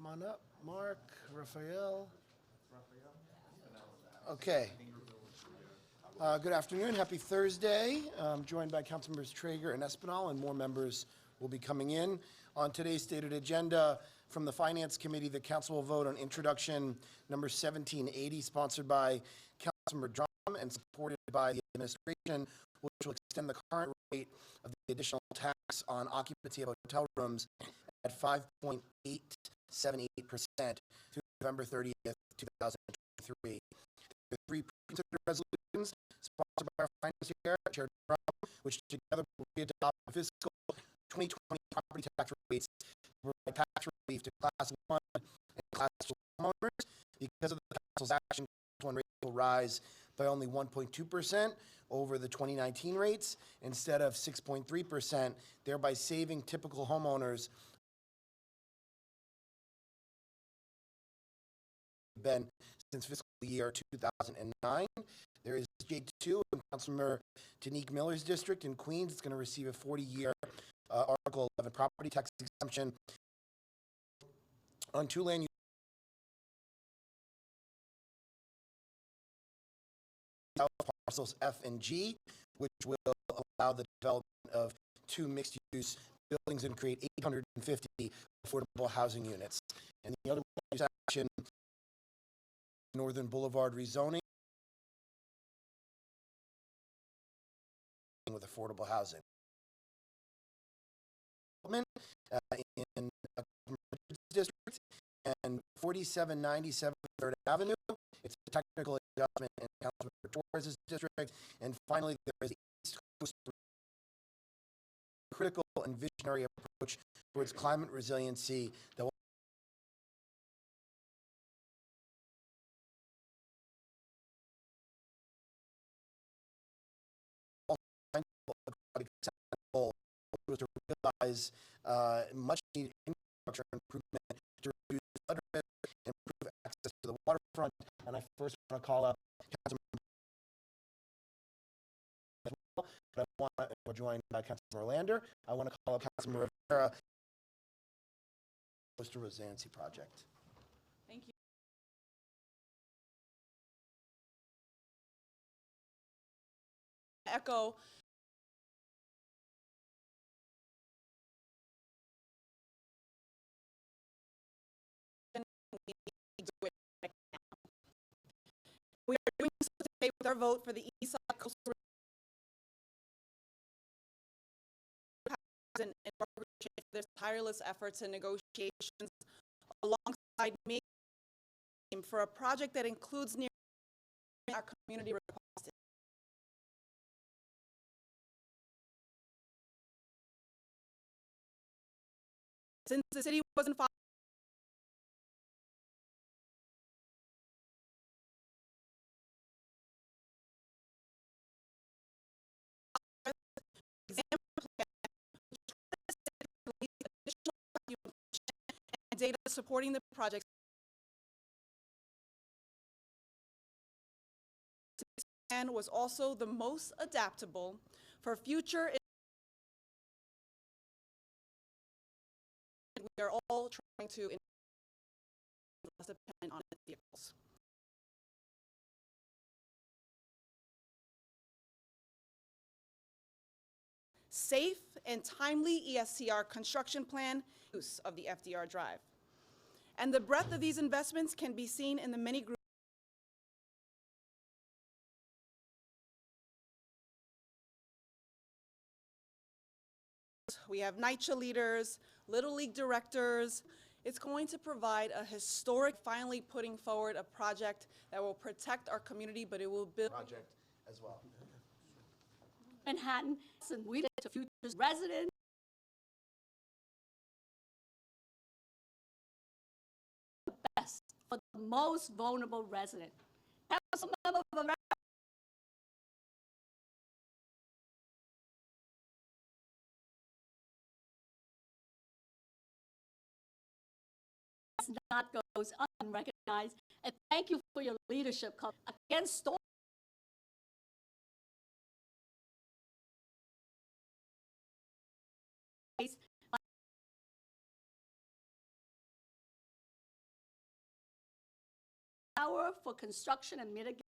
Come on up, Mark, Raphael. Okay. Good afternoon. Happy Thursday. I'm joined by Councilmembers Traeger and Espinal, and more members will be coming in. On today's stated agenda, from the Finance Committee, the Council will vote on introduction number 1780, sponsored by Councilmember Drum and supported by the administration, which will extend the current rate of the additional tax on occupancy of hotel rooms at 5.878% through November 30th, 2023. There are three pre-considered resolutions sponsored by our Finance Chair, Chair Drum, which together will adopt fiscal 2020 property tax rates to provide tax relief to Class 1 and Class 2 homeowners. Because of the Council's action, Class 1 rate will rise by only 1.2% over the 2019 rates instead of 6.3%, thereby saving typical homeowners been since fiscal year 2009. There is J2 in Councilmember Tanique Miller's district in Queens. It's going to receive a 40-year Article 11 property tax exemption on two land parcels F and G, which will allow the development of two mixed-use buildings and create 850 affordable housing units. And the other action, Northern Boulevard rezoning with affordable housing. In district and 4797 3rd Avenue. It's a technical adjustment in Councilmember Torres' district. And finally, there is the East Coast critical and visionary approach towards climate resiliency that will to realize much needed infrastructure improvement to reduce flood risk, improve access to the waterfront. And I first want to call up Councilmember, but I want to, we're joined by Councilmember Lander. I want to call up Councilmember Rivera, Coastal Resiliency Project. Thank you. Echo we are doing so today with our vote for the East Side Coastal and their tireless efforts and negotiations alongside me for a project that includes near our community requested. Since the city wasn't following data supporting the project and was also the most adaptable for future. We are all trying to depend on vehicles. Safe and timely ESCR construction plan use of the FDR Drive. And the breadth of these investments can be seen in the many groups we have NYCC leaders, Little League directors. It's going to provide a historic, finally putting forward a project that will protect our community, but it will build project as well. Manhattan, and we to future residents. The best for the most vulnerable resident. Councilmember Rivera not goes unrecognized. And thank you for your leadership against storm. power for construction and mitigation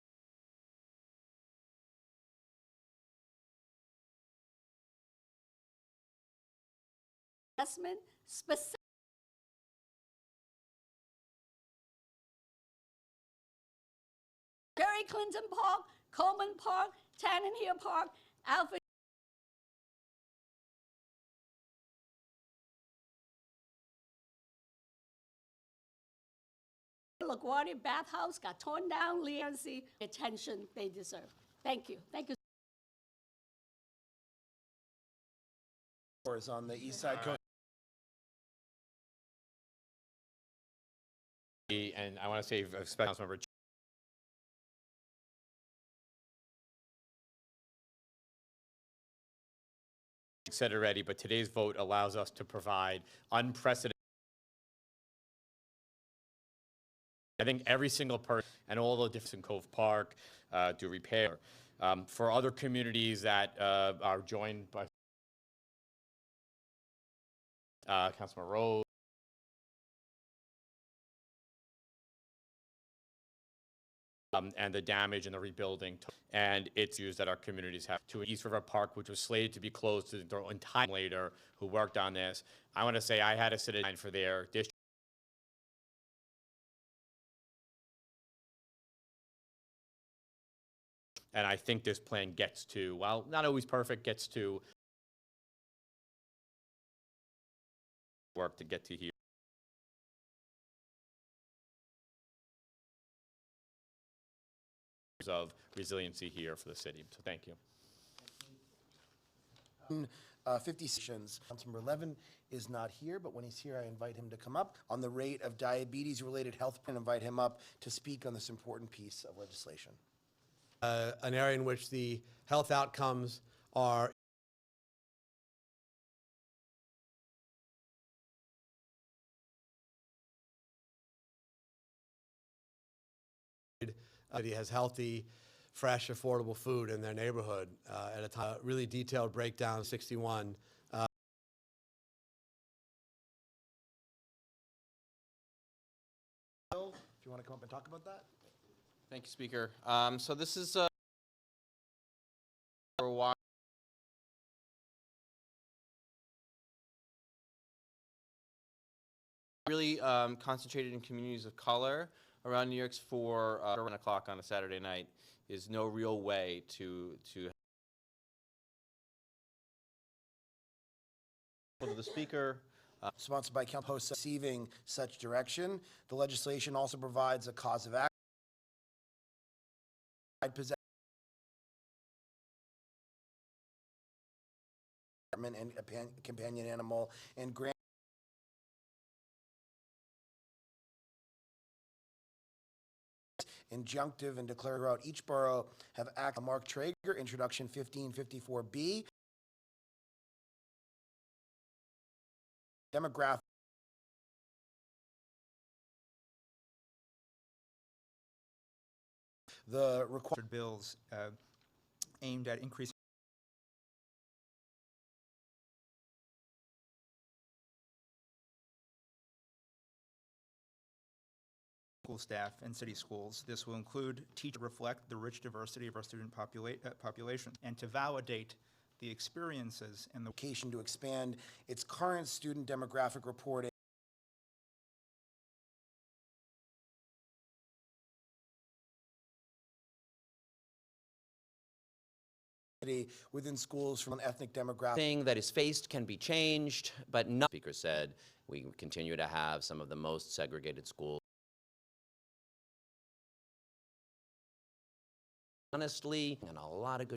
investment specific Jerry Clinton Park, Coleman Park, Tannenhill Park, Alfred LaGuardia Bathhouse got torn down, Leancy, attention they deserve. Thank you. Thank you. Is on the east side coast. And I want to say, Councilmember said already, but today's vote allows us to provide unprecedented. I think every single person and all the different in Cove Park do repair. For other communities that are joined by Councilman Rose, and the damage and the rebuilding, and its views that our communities have to East River Park, which was slated to be closed to the entire later, who worked on this. I want to say I had to sit in for their district. And I think this plan gets to, while not always perfect, gets to work to get to here. Of resiliency here for the city. So thank you. 50 sessions. Councilmember Levin is not here, but when he's here, I invite him to come up on the rate of diabetes-related health and invite him up to speak on this important piece of legislation. An area in which the health outcomes are he has healthy, fresh, affordable food in their neighborhood at a time. Really detailed breakdown, 61. Bill, if you want to come up and talk about that. Thank you, Speaker. So this is for a while. Really concentrated in communities of color around New York's for 1 o'clock on a Saturday night is no real way to to the Speaker. Sponsored by Council hosts receiving such direction. The legislation also provides a cause of action and a companion animal and grant injunctive and declare throughout each borough have act. Mark Traeger, Introduction 1554B. Demographic. The required bills aimed at increasing school staff and city schools. This will include teach reflect the rich diversity of our student population and to validate the experiences and the location to expand its current student demographic reporting within schools from an ethnic demographic. Thing that is faced can be changed, but not. The speaker said we continue to have some of the most segregated schools. Honestly, and a lot of good.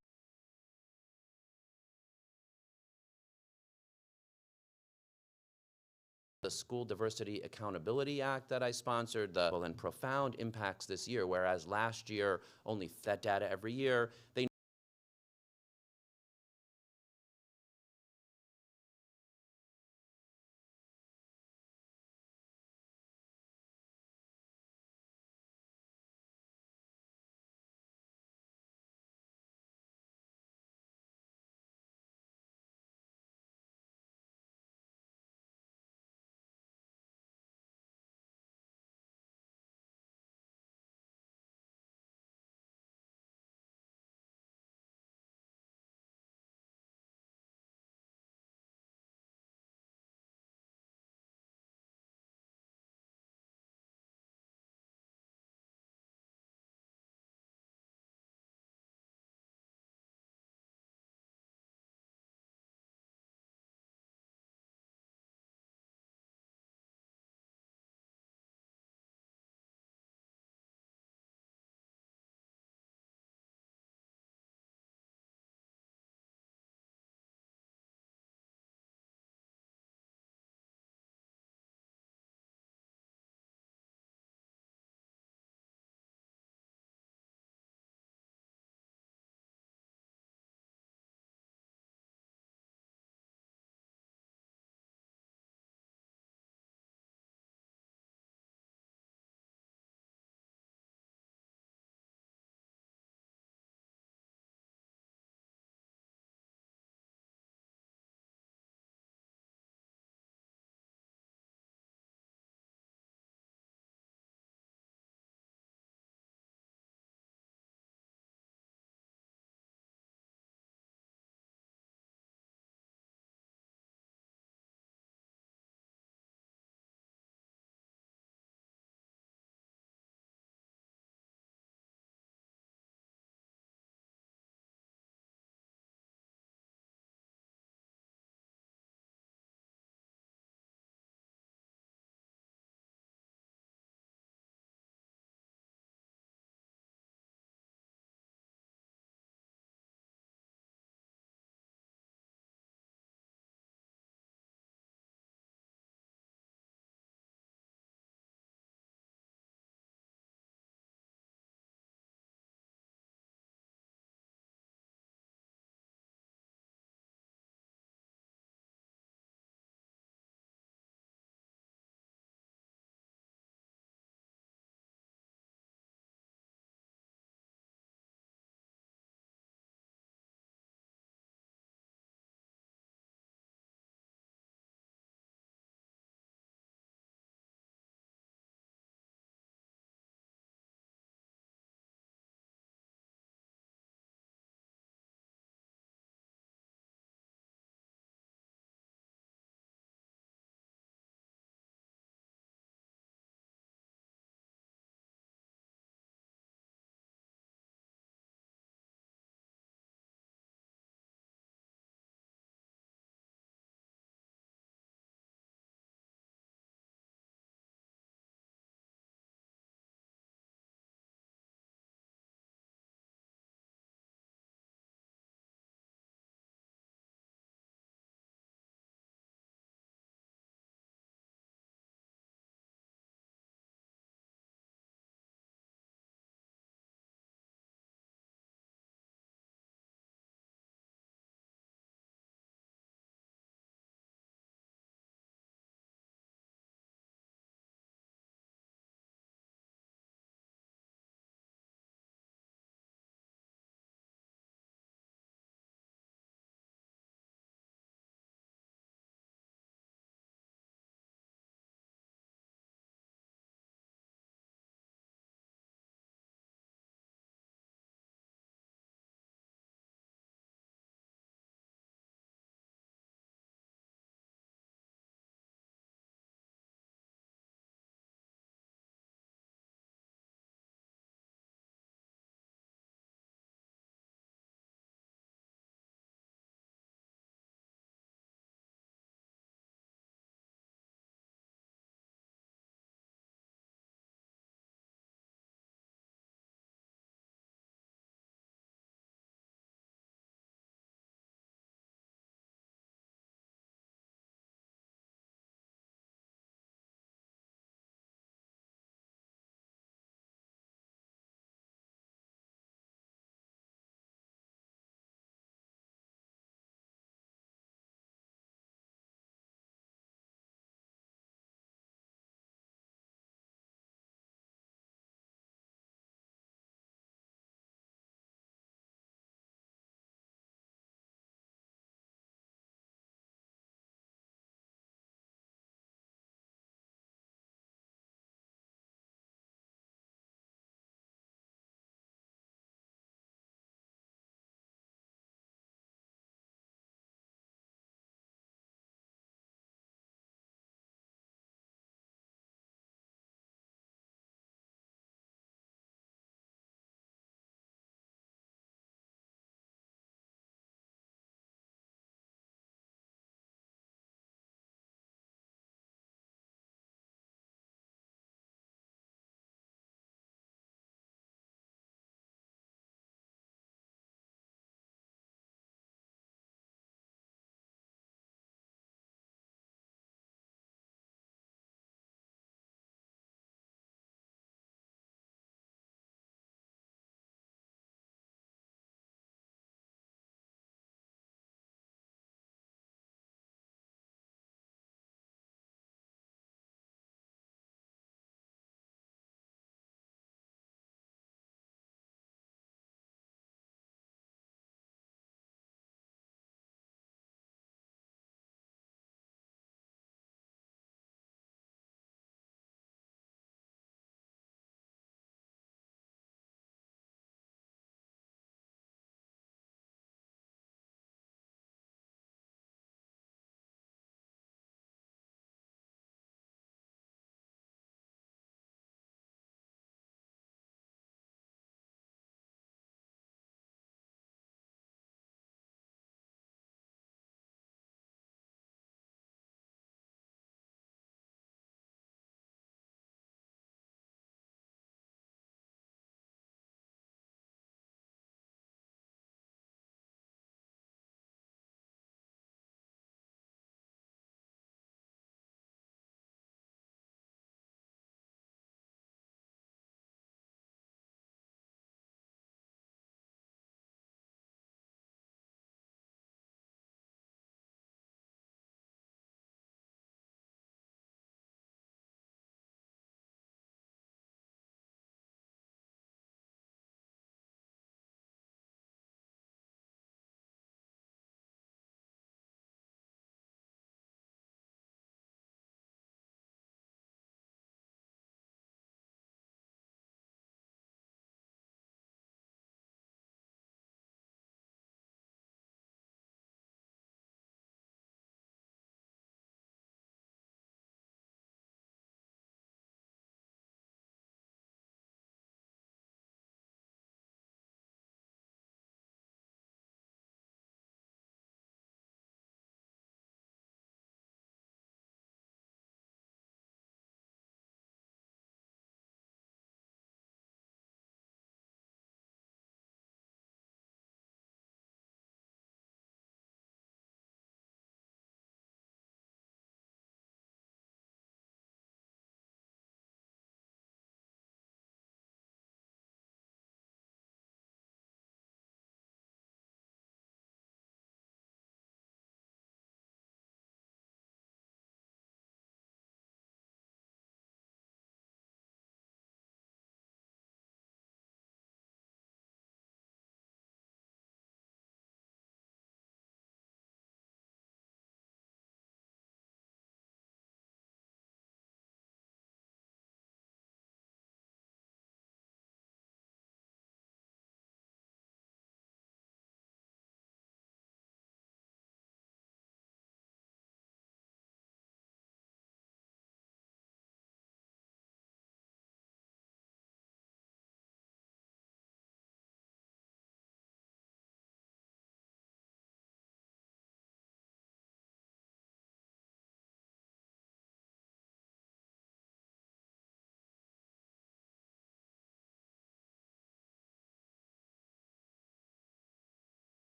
The School Diversity Accountability Act that I sponsored, and profound impacts this year, whereas last year only that data every year, they